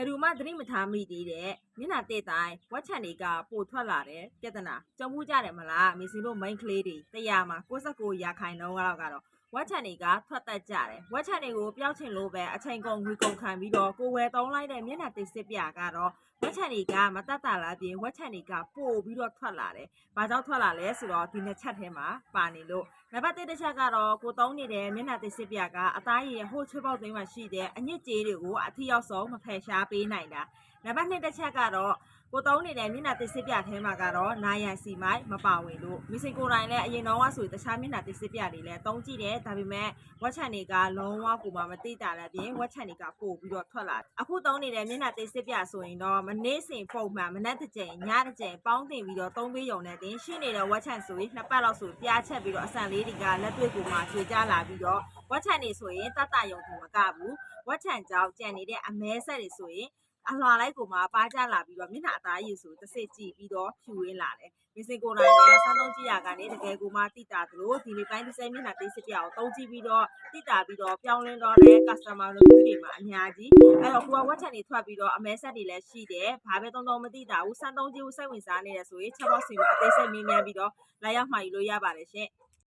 ယ်သူမှသတိမထားမိသေးတဲ့မျက်နှာတဲ့တိုင်းဝက်ချန်တွေကပိုထွက်လာတယ်ပြဿနာကြုံမှုကြတယ်မလားမင်းစင်တို့ main ကလေးတွေ100မှာ69ရာခိုင်နှုန်းကတော့ဝက်ချန်တွေကထွက်သက်ကြတယ်ဝက်ချန်တွေကိုပျောက်ချင်လို့ပဲအချိန်ကုန်ငွေကုန်ခံပြီးတော့ကိုဝယ်သုံးလိုက်တဲ့မျက်နှာတစ်စစ်ပြကတော့ဝက်ချန်တွေကမတတ်တာလားပြင်ဝက်ချန်တွေကပို့ပြီးတော့ထွက်လာတယ်။ဘာကြောင့်ထွက်လာလဲဆိုတော့ဒီနှစ်ချက်ထဲမှာပါနေလို့နံပါတ်1တစ်ချက်ကတော့ကိုသုံးနေတဲ့မျက်နှာတစ်စစ်ပြကအသားရည်ဟိုချွေးပေါက်သိမ်းမှရှိတဲ့အညစ်အကြေးတွေကိုအထီရောက်ဆုံးမဖယ်ရှားပေးနိုင်တာ။နံပါတ်2တစ်ချက်ကတော့ကိုသုံးနေတဲ့မျက်နှာတစ်စစ်ပြထဲမှာကတော့နာယံစီမိုက်မပါဝင်လို့မစ်စင်ကိုတိုင်းလည်းအရင်တော့ဆိုတခြားမျက်နှာတစ်စစ်ပြတွေလည်းတုံးကြည့်တယ်ဒါပေမဲ့ဝက်ချန်တွေကလုံးဝကိုမှမသိတာလည်းပြင်ဝက်ချန်တွေကပို့ပြီးတော့ထွက်လာအခုသုံးနေတဲ့မျက်နှာတစ်စစ်ပြဆိုရင်တော့မနေ့စဉ်ပုံမှန်မနက်တစ်ကြိမ်ညတစ်ကြိမ်ပေါင်းတင်ပြီးတော့သုံးပေးရုံနဲ့တင်ရှိနေတဲ့ဝက်ချန်ဆိုရင်နှစ်ပတ်လောက်ဆိုပြားချက်ပြီးတော့အဆန်လေးတွေကလက်တွေ့ကိုမှရွှေကြလာပြီးတော့ဝက်ချန်တွေဆိုရင်တတ်တာယုံကိုမကဘူးဝက်ချန်ကြောင့်ကြံနေတဲ့အမဲဆက်တွေဆိုရင်အလွာလိုက်ကိုမှပါကြလာပြီးတော့မျက်နှာအသားရည်ဆိုတစ်စစ်ကြည့်ပြီးတော့ဖြူရင်းလာတယ်မင်းစင်ကိုတိုင်းလည်းစမ်းသုံးကြည့်ရကနေတကယ်ကိုမှတိတာသလိုဒီနေ့ပိုင်းတစ်စိမျက်နှာသေးစစ်ပြအောင်သုံးကြည့်ပြီးတော့တိတာပြီးတော့ပြောင်းလဲတော့တဲ့ customer တို့တွေမှာအများကြီးအဲ့တော့ကိုကဝက်ချန်တွေထွက်ပြီးတော့အမဲဆက်တွေလည်းရှိတယ်ဘာပဲသုံးမသိတာဘူးစမ်းသုံးကြည့်စိတ်ဝင်စားနေတယ်ဆိုရင်ချက်ပေါက်စီမှာအသေးစိတ်မေးမြန်းပြီးတော့လာရောက်မှာယူလို့ရပါတယ်ရှင်